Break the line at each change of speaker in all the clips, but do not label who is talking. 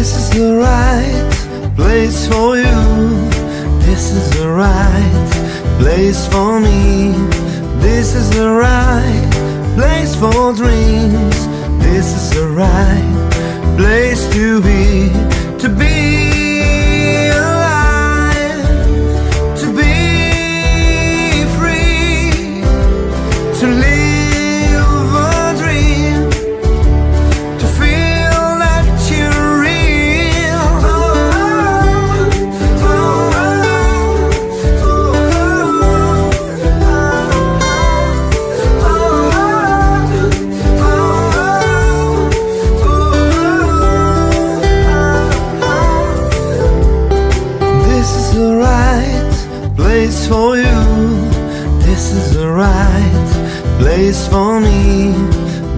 This is the right place for you. This is the right place for me. This is the right place for dreams. This is the right place to be alive, to be free, to live a dream, to feel that you're real. This is the right place for you. This is the right place for me.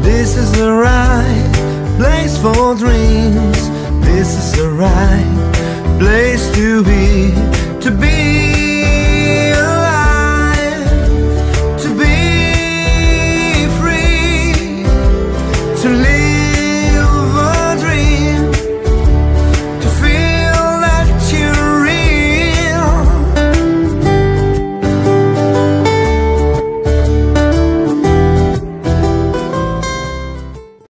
This is the right place for dreams. This is the right place to be